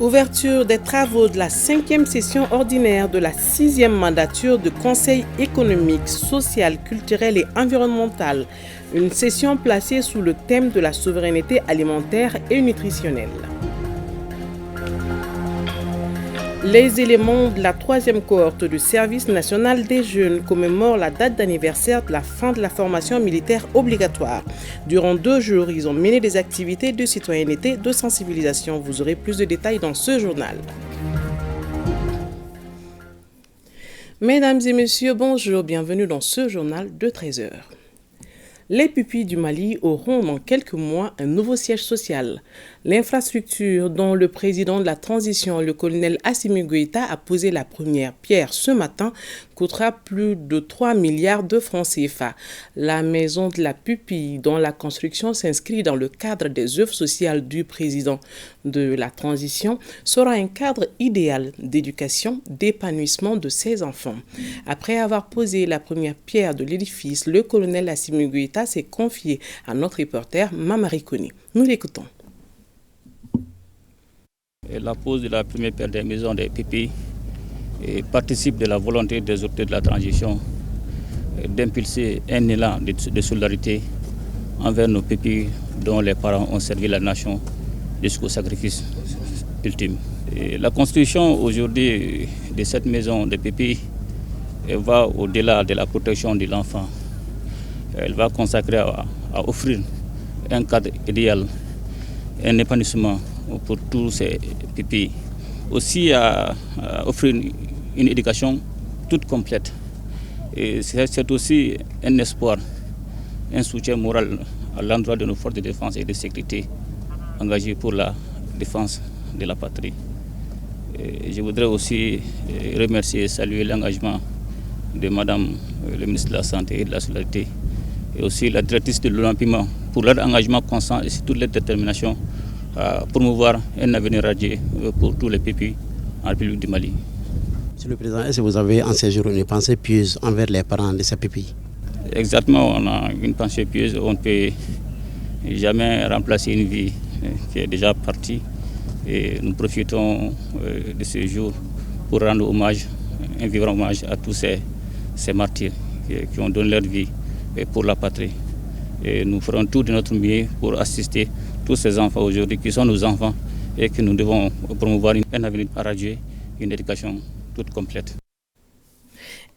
Ouverture des travaux de la 5e session ordinaire de la 6e mandature du Conseil économique, social, culturel et environnemental. Une session placée sous le thème de la souveraineté alimentaire et nutritionnelle. Les éléments de la 3e cohorte du service national des jeunes commémorent la date d'anniversaire de la fin de la formation militaire obligatoire. Durant 2 jours, ils ont mené des activités de citoyenneté, de sensibilisation. Vous aurez plus de détails dans ce journal. Mesdames et messieurs, bonjour, bienvenue dans ce journal de 13h. Les pupilles du Mali auront dans quelques mois un nouveau siège social. L'infrastructure dont le président de la transition, le colonel Assimi Goïta, a posé la première pierre ce matin coûtera plus de 3 milliards de francs CFA. La maison de la pupille, dont la construction s'inscrit dans le cadre des œuvres sociales du président de la transition, sera un cadre idéal d'éducation, d'épanouissement de ses enfants. Après avoir posé la première pierre de l'édifice, le colonel Assimi Goïta s'est confié à notre reporter Mamari Koni. Nous l'écoutons. La pose de la première pierre des maisons des pupilles participe de la volonté des autorités de la transition d'impulser un élan de solidarité envers nos pupilles dont les parents ont servi la nation jusqu'au sacrifice ultime. Et la constitution aujourd'hui de cette maison des pupilles va au-delà de la protection de l'enfant. Elle va consacrer à offrir un cadre idéal, un épanouissement pour tous ces pupilles. Aussi à offrir une éducation toute complète. Et c'est aussi un espoir, un soutien moral à l'endroit de nos forces de défense et de sécurité engagées pour la défense de la patrie. Et je voudrais aussi remercier et saluer l'engagement de Madame le ministre de la Santé et de la Solidarité et aussi la directrice de l'Olympiquement pour leur engagement constant et toute leur détermination à promouvoir un avenir radieux pour tous les pupilles en République du Mali. Monsieur le Président, est-ce que vous avez en ces jours une pensée pieuse envers les parents de ces pupilles? Exactement, on a une pensée pieuse. On ne peut jamais remplacer une vie qui est déjà partie. Et nous profitons de ce jour pour rendre hommage, un vivant hommage à tous ces martyrs qui ont donné leur vie pour la patrie. Et nous ferons tout de notre mieux pour assister tous ces enfants aujourd'hui qui sont nos enfants et que nous devons promouvoir un avenir radieux, une éducation toute complète.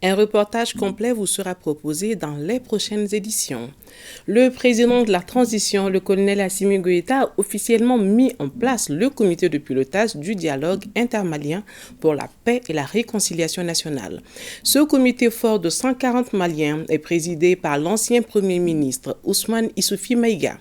Un reportage complet vous sera proposé dans les prochaines éditions. Le président de la transition, le colonel Assimi Goïta, a officiellement mis en place le comité de pilotage du dialogue intermalien pour la paix et la réconciliation nationale. Ce comité fort de 140 Maliens est présidé par l'ancien Premier ministre Ousmane Issoufou Maïga.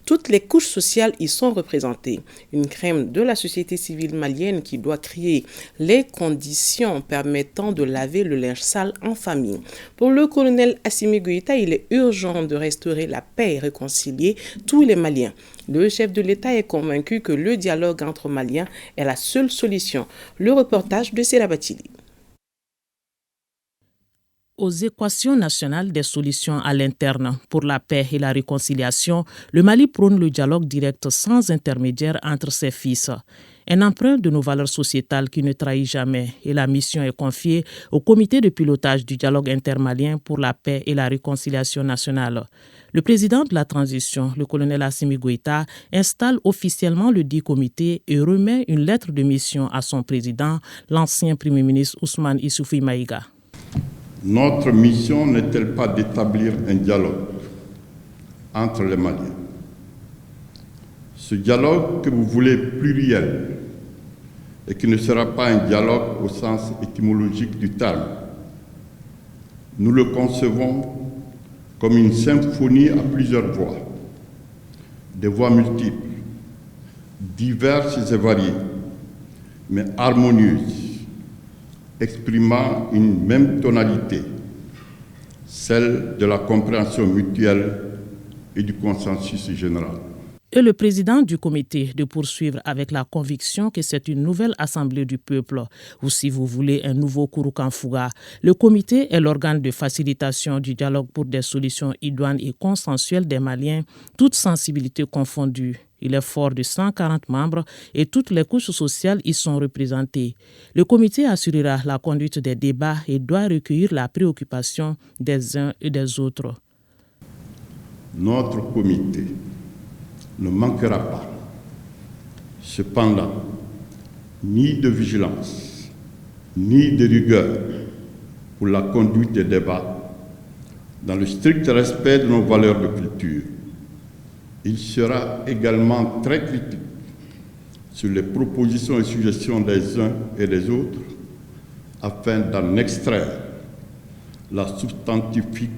Toutes les couches sociales y sont représentées. Une crème de la société civile malienne qui doit créer les conditions permettant de laver le linge sale en famille. Pour le colonel Assimi Goïta, il est urgent de restaurer la paix et réconcilier tous les Maliens. Le chef de l'État est convaincu que le dialogue entre Maliens est la seule solution. Le reportage de Serabatili. Aux équations nationales des solutions à l'interne pour la paix et la réconciliation, le Mali prône le dialogue direct sans intermédiaire entre ses fils. Un emprunt de nos valeurs sociétales qui ne trahit jamais et la mission est confiée au comité de pilotage du dialogue intermalien pour la paix et la réconciliation nationale. Le président de la transition, le colonel Assimi Goïta, installe officiellement le dit comité et remet une lettre de mission à son président, l'ancien Premier ministre Ousmane Issoufou Maïga. Notre mission n'est-elle pas d'établir un dialogue entre les Maliens? Ce dialogue que vous voulez pluriel et qui ne sera pas un dialogue au sens étymologique du terme, nous le concevons comme une symphonie à plusieurs voix, des voix multiples, diverses et variées, mais harmonieuses, exprimant une même tonalité, celle de la compréhension mutuelle et du consensus général. Et le président du comité de poursuivre avec la conviction que c'est une nouvelle assemblée du peuple, ou si vous voulez un nouveau Kouroukanfouga. Le comité est l'organe de facilitation du dialogue pour des solutions idoines et consensuelles des Maliens, toutes sensibilités confondues. Il est fort de 140 membres et toutes les couches sociales y sont représentées. Le comité assurera la conduite des débats et doit recueillir la préoccupation des uns et des autres. Notre comité ne manquera pas, cependant, ni de vigilance, ni de rigueur pour la conduite des débats dans le strict respect de nos valeurs de culture. Il sera également très critique sur les propositions et suggestions des uns et des autres afin d'en extraire la substantifique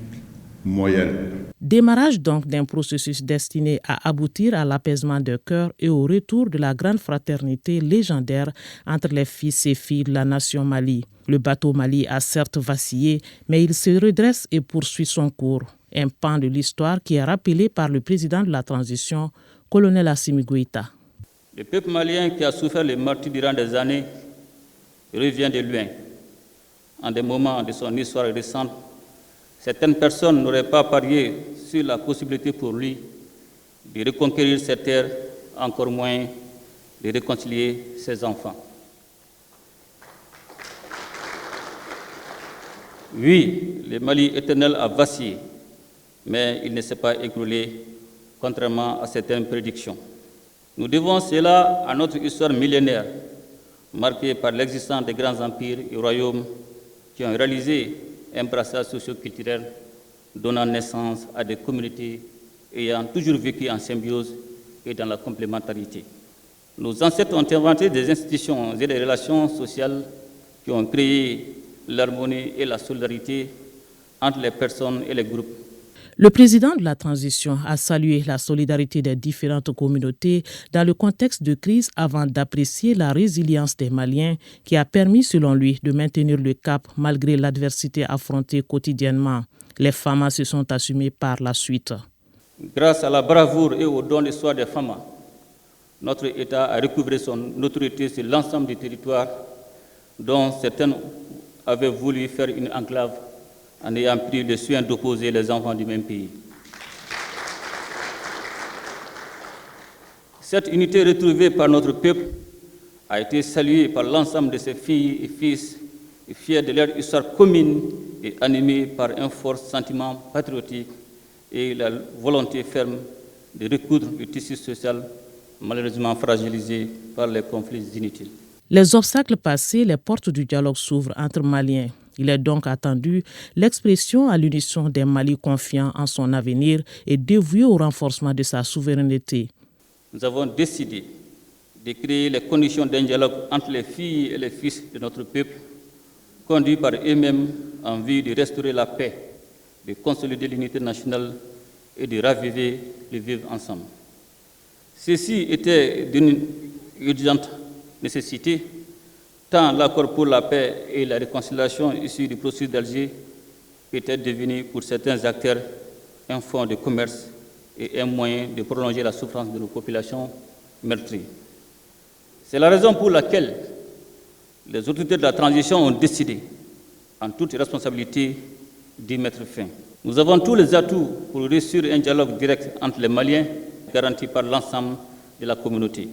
moyenne. Démarrage donc d'un processus destiné à aboutir à l'apaisement des cœurs et au retour de la grande fraternité légendaire entre les fils et filles de la nation Mali. Le bateau Mali a certes vacillé, mais il se redresse et poursuit son cours. Un pan de l'histoire qui est rappelé par le président de la transition, colonel Assimi Goïta. Le peuple malien qui a souffert les martyrs durant des années revient de loin. En des moments de son histoire récente, certaines personnes n'auraient pas parié sur la possibilité pour lui de reconquérir ses terres, encore moins de réconcilier ses enfants. Oui, le Mali éternel a vacillé, mais il ne s'est pas écroulé, contrairement à certaines prédictions. Nous devons cela à notre histoire millénaire, marquée par l'existence des grands empires et royaumes qui ont réalisé un brassage socio-culturel donnant naissance à des communautés ayant toujours vécu en symbiose et dans la complémentarité. Nos ancêtres ont inventé des institutions et des relations sociales qui ont créé l'harmonie et la solidarité entre les personnes et les groupes. Le président de la transition a salué la solidarité des différentes communautés dans le contexte de crise avant d'apprécier la résilience des Maliens qui a permis, selon lui, de maintenir le cap malgré l'adversité affrontée quotidiennement. Les FAMA se sont assumés par la suite. Grâce à la bravoure et au don de soi des FAMA, notre État a recouvré son autorité sur l'ensemble du territoire dont certaines avaient voulu faire une enclave en ayant pris le soin d'opposer les enfants du même pays. Cette unité retrouvée par notre peuple a été saluée par l'ensemble de ses filles et fils, et fiers de leur histoire commune et animés par un fort sentiment patriotique et la volonté ferme de recoudre le tissu social malheureusement fragilisé par les conflits inutiles. Les obstacles passés, les portes du dialogue s'ouvrent entre Maliens. Il est donc attendu l'expression à l'unisson des Mali confiants en son avenir et dévoués au renforcement de sa souveraineté. Nous avons décidé de créer les conditions d'un dialogue entre les filles et les fils de notre peuple, conduits par eux-mêmes en vue de restaurer la paix, de consolider l'unité nationale et de raviver le vivre ensemble. Ceci était d'une urgente nécessité, tant l'accord pour la paix et la réconciliation issu du processus d'Alger était devenu pour certains acteurs un fonds de commerce et un moyen de prolonger la souffrance de nos populations meurtries. C'est la raison pour laquelle les autorités de la transition ont décidé, en toute responsabilité, d'y mettre fin. Nous avons tous les atouts pour réussir un dialogue direct entre les Maliens, garanti par l'ensemble de la communauté.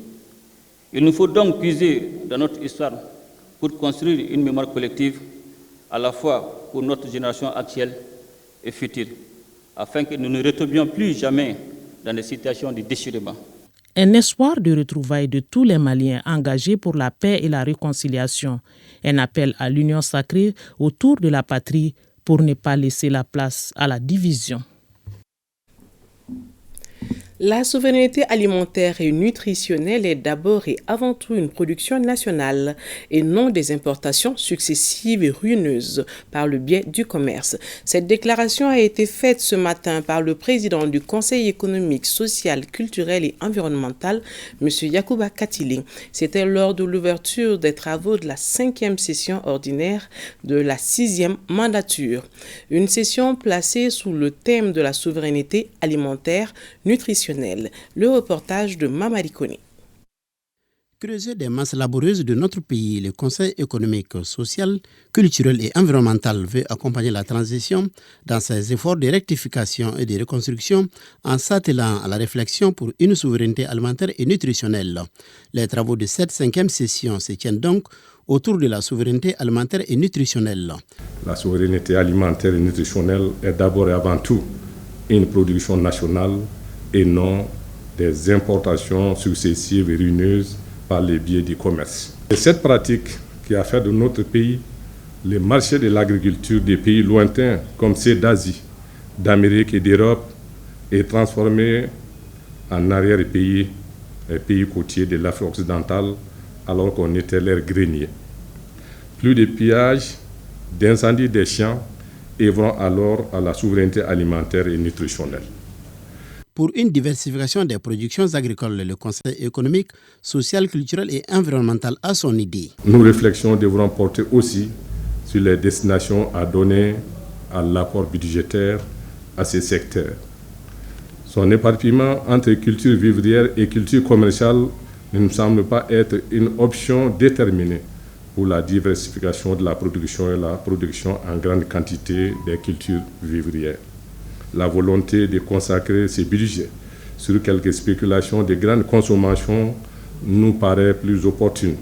Il nous faut donc puiser dans notre histoire pour construire une mémoire collective, à la fois pour notre génération actuelle et future, afin que nous ne retombions plus jamais dans des situations de déchirement. Un espoir de retrouvailles de tous les Maliens engagés pour la paix et la réconciliation. Un appel à l'union sacrée autour de la patrie pour ne pas laisser la place à la division. La souveraineté alimentaire et nutritionnelle est d'abord et avant tout une production nationale et non des importations successives et ruineuses par le biais du commerce. Cette déclaration a été faite ce matin par le président du Conseil économique, social, culturel et environnemental, M. Yacouba Katili. C'était lors de l'ouverture des travaux de la 5e session ordinaire de la 6e mandature. Une session placée sous le thème de la souveraineté alimentaire, nutritionnelle. Le reportage de Mamadi Kone. creuser des masses laborieuses de notre pays, le Conseil économique, social, culturel et environnemental veut accompagner la transition dans ses efforts de rectification et de reconstruction en s'attelant à la réflexion pour une souveraineté alimentaire et nutritionnelle. Les travaux de cette 5e session se tiennent donc autour de la souveraineté alimentaire et nutritionnelle. La souveraineté alimentaire et nutritionnelle est d'abord et avant tout une production nationale et non des importations successives et ruineuses par les biais du commerce. C'est cette pratique qui a fait de notre pays les marchés de l'agriculture des pays lointains comme ceux d'Asie, d'Amérique et d'Europe et transformé en arrière-pays, les pays côtiers de l'Afrique occidentale alors qu'on était leur grenier. Plus de pillages, d'incendies des champs œuvrant alors à la souveraineté alimentaire et nutritionnelle. Pour une diversification des productions agricoles, le Conseil économique, social, culturel et environnemental a son idée. Nos réflexions devront porter aussi sur les destinations à donner à l'apport budgétaire à ces secteurs. Son éparpillement entre culture vivrière et culture commerciale ne nous semble pas être une option déterminée pour la diversification de la production et la production en grande quantité des cultures vivrières. La volonté de consacrer ces budgets sur quelques spéculations de grande consommation nous paraît plus opportune,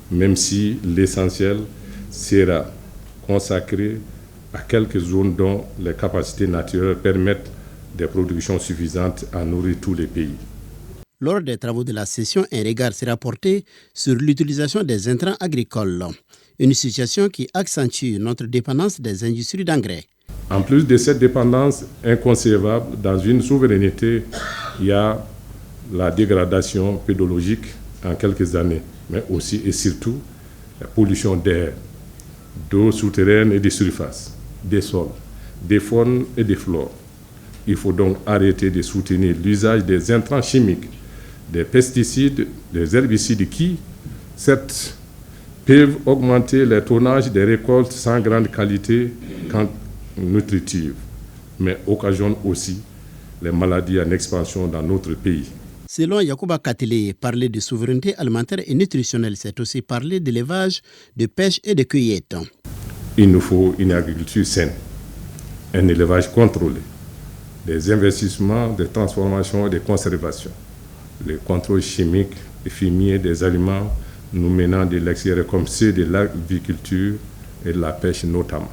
même si l'essentiel sera consacré à quelques zones dont les capacités naturelles permettent des productions suffisantes à nourrir tous les pays. Lors des travaux de la session, un regard sera porté sur l'utilisation des intrants agricoles, une situation qui accentue notre dépendance des industries d'engrais. En plus de cette dépendance inconcevable, dans une souveraineté, il y a la dégradation pédologique en quelques années, mais aussi et surtout la pollution d'air, d'eau souterraine et de surface, des sols, des faunes et des flores. Il faut donc arrêter de soutenir l'usage des intrants chimiques, des pesticides, des herbicides qui, certes, peuvent augmenter les tonnages des récoltes sans grande qualité quand nutritives, mais occasionnent aussi les maladies en expansion dans notre pays. Selon Yacouba Katele, parler de souveraineté alimentaire et nutritionnelle, c'est aussi parler d'élevage, de pêche et de cueillette. Il nous faut une agriculture saine, un élevage contrôlé, des investissements de transformation et de conservation, le contrôle chimique et fumier des aliments nous menant de l'extérieur comme ceux de l'agriculture et de la pêche notamment.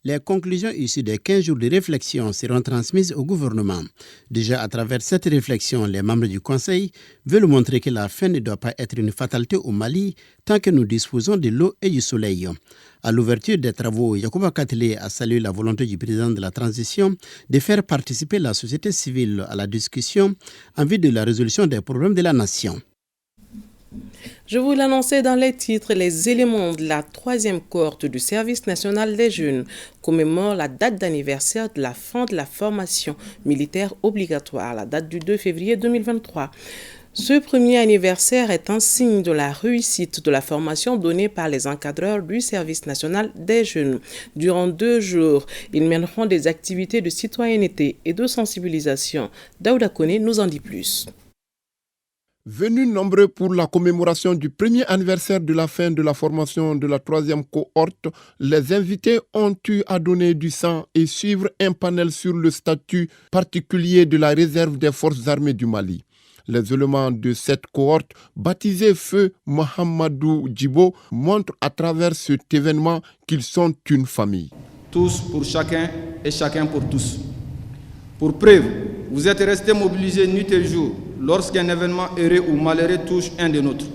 Les conclusions issues des 15 jours de réflexion seront transmises au gouvernement. Déjà, à travers cette réflexion, les membres du Conseil veulent montrer que la faim ne doit pas être une fatalité au Mali tant que nous disposons de l'eau et du soleil. À l'ouverture des travaux, Yacouba Katele a salué la volonté du président de la transition de faire participer la société civile à la discussion en vue de la résolution des problèmes de la nation. Je vous l'annonçais dans les titres, les éléments de la 3e cohorte du service national des jeunes commémorent la date d'anniversaire de la fin de la formation militaire obligatoire, la date du 2 février 2023. Ce premier anniversaire est un signe de la réussite de la formation donnée par les encadreurs du service national des jeunes. Durant 2 jours, ils mèneront des activités de citoyenneté et de sensibilisation. Daouda Kone nous en dit plus. Venus nombreux pour la commémoration du premier anniversaire de la fin de la formation de la 3e cohorte, les invités ont eu à donner du sang et suivre un panel sur le statut particulier de la réserve des forces armées du Mali. Les éléments de cette cohorte, baptisée Feu Mohamedou Djibo, montrent à travers cet événement qu'ils sont une famille. Tous pour chacun et chacun pour tous. Pour preuve, vous êtes restés mobilisés nuit et jour lorsqu'un événement heureux ou malheureux touche un des nôtres.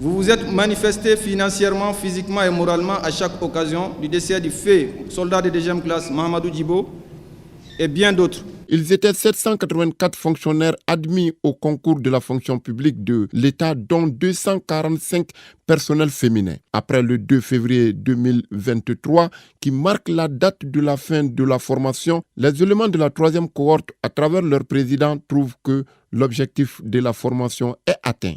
Vous vous êtes manifestés financièrement, physiquement et moralement à chaque occasion du décès du fait soldat de 2e classe Mohamedou Djibo et bien d'autres. Ils étaient 784 fonctionnaires admis au concours de la fonction publique de l'État, dont 245 personnels féminins. Après le 2 février 2023, qui marque la date de la fin de la formation, les éléments de la 3e cohorte, à travers leur président, trouvent que l'objectif de la formation est atteint.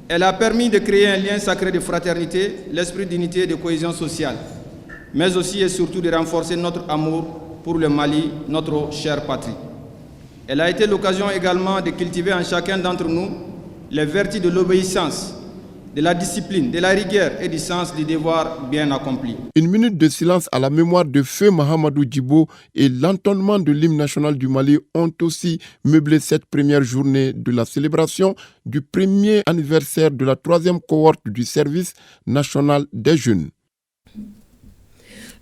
Elle a permis de créer un lien sacré de fraternité, l'esprit d'unité et de cohésion sociale, mais aussi et surtout de renforcer notre amour pour le Mali, notre chère patrie. Elle a été l'occasion également de cultiver en chacun d'entre nous les vertus de l'obéissance, de la discipline, de la rigueur et du sens du devoir bien accompli. Une minute de silence à la mémoire de Feu Mahamadou Djibo et l'entonnement de l'hymne national du Mali ont aussi meublé cette première journée de la célébration du premier anniversaire de la 3e cohorte du service national des jeunes.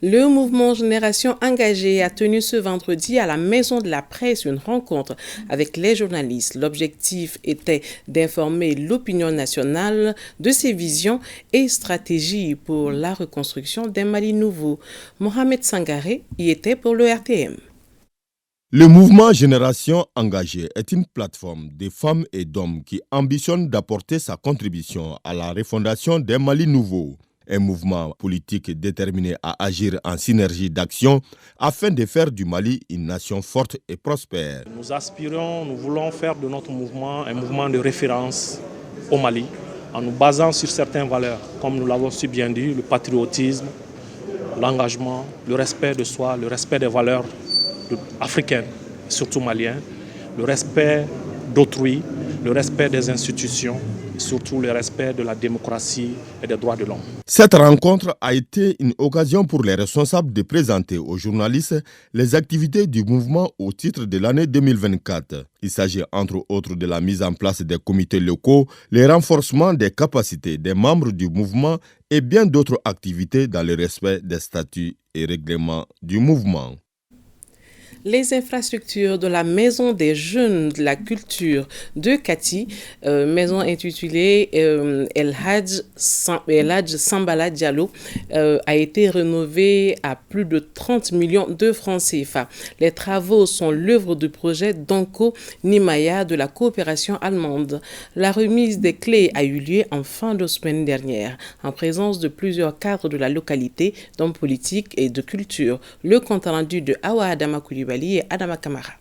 Le mouvement Génération Engagée a tenu ce vendredi à la Maison de la Presse une rencontre avec les journalistes. L'objectif était d'informer l'opinion nationale de ses visions et stratégies pour la reconstruction d'un Mali nouveau. Mohamed Sangaré y était pour le RTM. Le mouvement Génération Engagée est une plateforme de femmes et d'hommes qui ambitionne d'apporter sa contribution à la refondation d'un Mali nouveau. Un mouvement politique déterminé à agir en synergie d'action afin de faire du Mali une nation forte et prospère. Nous voulons faire de notre mouvement un mouvement de référence au Mali en nous basant sur certaines valeurs, comme nous l'avons si bien dit, le patriotisme, l'engagement, le respect de soi, le respect des valeurs africaines, surtout maliennes, le respect d'autrui, le respect des institutions, surtout le respect de la démocratie et des droits de l'homme. Cette rencontre a été une occasion pour les responsables de présenter aux journalistes les activités du mouvement au titre de l'année 2024. Il s'agit entre autres de la mise en place des comités locaux, le renforcement des capacités des membres du mouvement et bien d'autres activités dans le respect des statuts et règlements du mouvement. Les infrastructures de la Maison des Jeunes de la Culture de Kati, maison intitulée El Hadj Sambala Diallo, a été rénovée à plus de 30 millions de francs CFA. Les travaux sont l'œuvre du projet Donko Nimaya de la coopération allemande. La remise des clés a eu lieu en fin de semaine dernière, en présence de plusieurs cadres de la localité, d'hommes politiques et de culture. Le compte rendu de Awa Adama Koulibaly et Adama Kamara.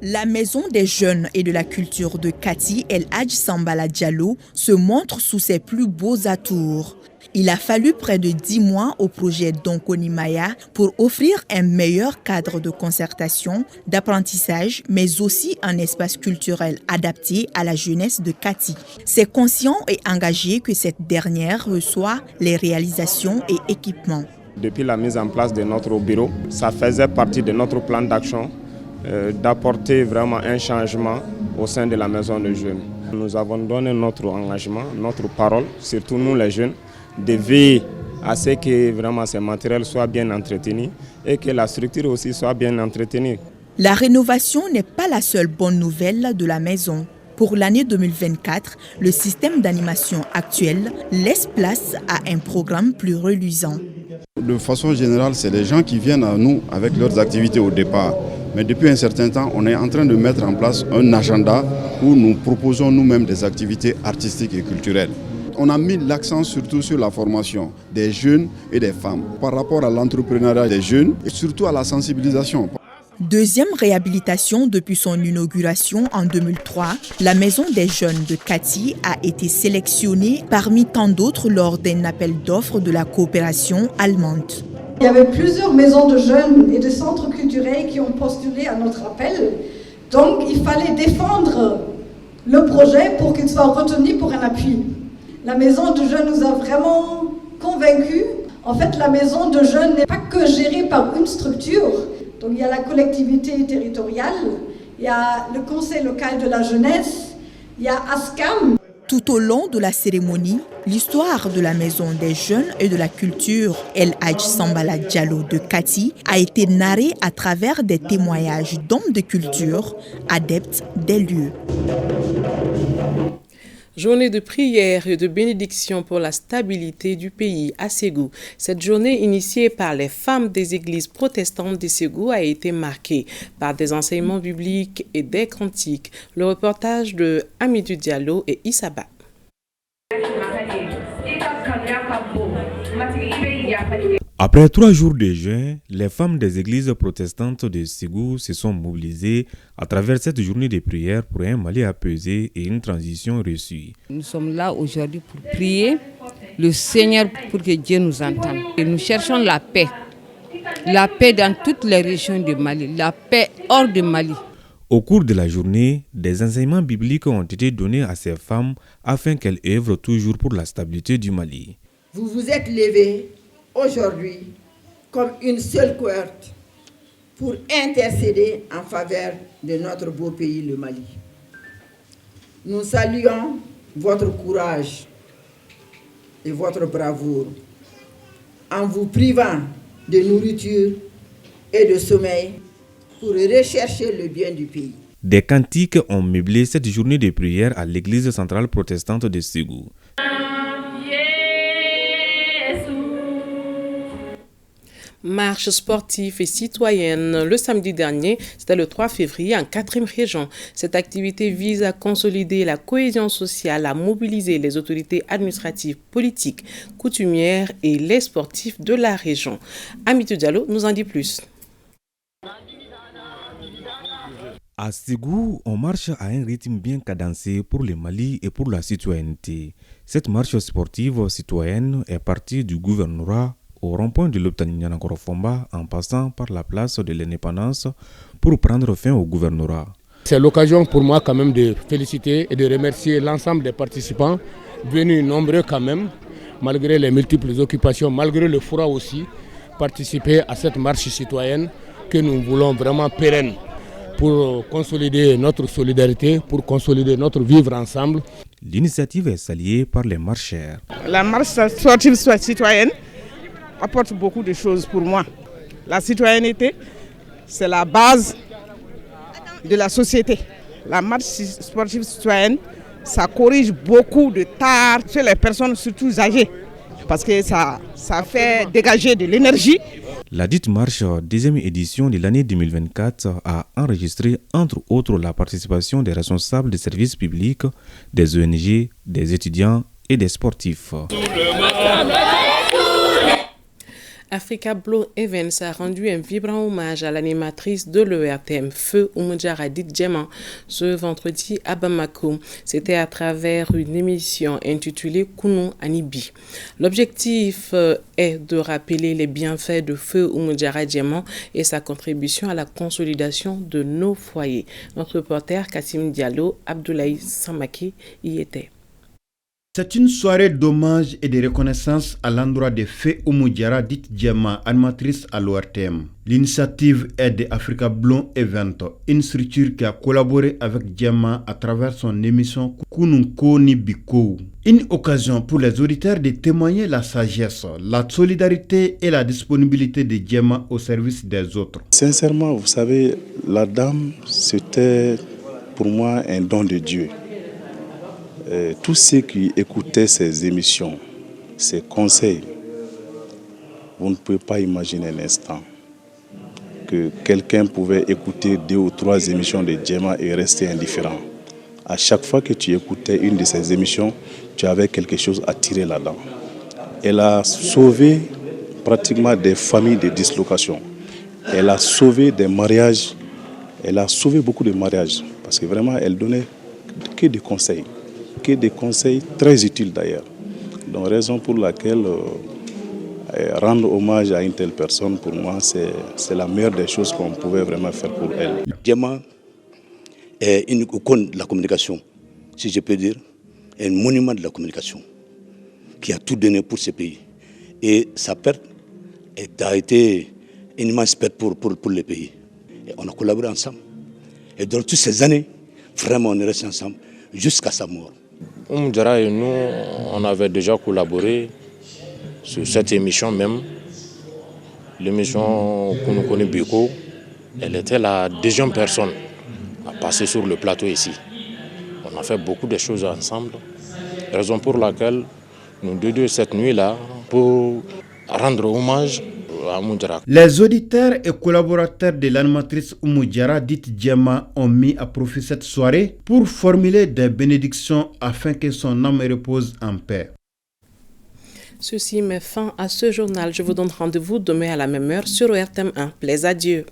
La Maison des Jeunes et de la Culture de Kati, El Hadj Sambala Diallo, se montre sous ses plus beaux atours. Il a fallu près de 10 mois au projet Donko Nimaya pour offrir un meilleur cadre de concertation, d'apprentissage, mais aussi un espace culturel adapté à la jeunesse de Kati. C'est conscient et engagé que cette dernière reçoit les réalisations et équipements. Depuis la mise en place de notre bureau, ça faisait partie de notre plan d'action d'apporter vraiment un changement au sein de la Maison des Jeunes. Nous avons donné notre engagement, notre parole, surtout nous les jeunes, de veiller à ce que vraiment ces matériels soient bien entretenus et que la structure aussi soit bien entretenue. La rénovation n'est pas la seule bonne nouvelle de la maison. Pour l'année 2024, le système d'animation actuel laisse place à un programme plus reluisant. De façon générale, c'est les gens qui viennent à nous avec leurs activités au départ. Mais depuis un certain temps, on est en train de mettre en place un agenda où nous proposons nous-mêmes des activités artistiques et culturelles. On a mis l'accent surtout sur la formation des jeunes et des femmes par rapport à l'entrepreneuriat des jeunes et surtout à la sensibilisation. Deuxième réhabilitation depuis son inauguration en 2003, la Maison des Jeunes de Kati a été sélectionnée parmi tant d'autres lors d'un appel d'offres de la coopération allemande. Il y avait plusieurs maisons de jeunes et de centres culturels qui ont postulé à notre appel. Donc il fallait défendre le projet pour qu'il soit retenu pour un appui. La Maison de Jeunes nous a vraiment convaincus. En fait, la Maison de Jeunes n'est pas que gérée par une structure. Donc il y a la collectivité territoriale, il y a le conseil local de la jeunesse, il y a ASCAM. Tout au long de la cérémonie, l'histoire de la Maison des Jeunes et de la Culture El Hadj Sambala Diallo de Kati a été narrée à travers des témoignages d'hommes de culture, adeptes des lieux. Journée de prière et de bénédiction pour la stabilité du pays à Ségou. Cette journée initiée par les femmes des églises protestantes de Ségou a été marquée par des enseignements bibliques et des cantiques. Le reportage de Amidou Diallo et Issaba. Après 3 jours de jeûne, les femmes des églises protestantes de Ségou se sont mobilisées à travers cette journée de prière pour un Mali apaisé et une transition réussie. Nous sommes là aujourd'hui pour prier le Seigneur pour que Dieu nous entende. Et nous cherchons la paix dans toutes les régions du Mali, la paix hors du Mali. Au cours de la journée, des enseignements bibliques ont été donnés à ces femmes afin qu'elles œuvrent toujours pour la stabilité du Mali. Vous vous êtes levés aujourd'hui comme une seule cohorte pour intercéder en faveur de notre beau pays, le Mali. Nous saluons votre courage et votre bravoure en vous privant de nourriture et de sommeil pour rechercher le bien du pays. Des cantiques ont meublé cette journée de prière à l'église centrale protestante de Ségou. Marche sportive et citoyenne. Le samedi dernier, c'était le 3 février en 4e région. Cette activité vise à consolider la cohésion sociale, à mobiliser les autorités administratives, politiques, coutumières et les sportifs de la région. Amitou Diallo nous en dit plus. À Ségou, on marche à un rythme bien cadencé pour le Mali et pour la citoyenneté. Cette marche sportive citoyenne est partie du gouvernorat au rond-point de l'Optaniana Korofomba en passant par la place de l'Indépendance pour prendre fin au gouvernorat. C'est l'occasion pour moi quand même de féliciter et de remercier l'ensemble des participants, venus nombreux quand même, malgré les multiples occupations, malgré le froid aussi, participer à cette marche citoyenne que nous voulons vraiment pérenne pour consolider notre solidarité, pour consolider notre vivre ensemble. L'initiative est saluée par les marcheurs. La marche sportive citoyenne apporte beaucoup de choses pour moi. La citoyenneté, c'est la base de la société. La marche sportive citoyenne, ça corrige beaucoup de tares chez les personnes surtout âgées, parce que ça fait dégager de l'énergie. La dite marche, deuxième édition de l'année 2024, a enregistré entre autres la participation des responsables des services publics, des ONG, des étudiants et des sportifs. Africa Blue Events a rendu un vibrant hommage à l'animatrice de l'ERTM, Feu Oumoudjara Dit Djeman, ce vendredi à Bamako. C'était à travers une émission intitulée Kounou Anibi. L'objectif est de rappeler les bienfaits de Feu Oumoudjara Djeman et sa contribution à la consolidation de nos foyers. Notre reporter Kassim Diallo, Abdoulaye Samaki, y était. C'est une soirée d'hommage et de reconnaissance à l'endroit de Feu Oumoudjara Dit Djeman, animatrice à l'ORTM. L'initiative est de Africa Blue Event, une structure qui a collaboré avec Djeman à travers son émission Kounou Biko. Une occasion pour les auditeurs de témoigner la sagesse, la solidarité et la disponibilité de Djeman au service des autres. Sincèrement, vous savez, la dame, c'était pour moi un don de Dieu. Tous ceux qui écoutaient ces émissions, ces conseils, vous ne pouvez pas imaginer un instant que quelqu'un pouvait écouter 2 ou 3 émissions de Djeman et rester indifférent. À chaque fois que tu écoutais une de ces émissions, tu avais quelque chose à tirer là-dedans. Elle a sauvé pratiquement des familles de dislocation. Elle a sauvé des mariages. Elle a sauvé beaucoup de mariages parce que vraiment, elle donnait que des conseils. Des conseils très utiles d'ailleurs. Donc raison pour laquelle rendre hommage à une telle personne, pour moi, c'est la meilleure des choses qu'on pouvait vraiment faire pour elle. Djeman est une icône de la communication, si je peux dire, un monument de la communication, qui a tout donné pour ce pays. Et sa perte a été une immense perte pour le pays. Et on a collaboré ensemble. Et dans toutes ces années, vraiment, on est restés ensemble jusqu'à sa mort. Oumoudjara et nous, on avait déjà collaboré sur cette émission même. L'émission Kounou Biko, elle était la 2e personne à passer sur le plateau ici. On a fait beaucoup de choses ensemble, raison pour laquelle nous deux cette nuit-là pour rendre hommage à Oumoudjara. Les auditeurs et collaborateurs de l'animatrice Oumoudjara Dit Djeman ont mis à profit cette soirée pour formuler des bénédictions afin que son âme repose en paix. Ceci met fin à ce journal. Je vous donne rendez-vous demain à la même heure sur ORTM1. Plaise à Dieu.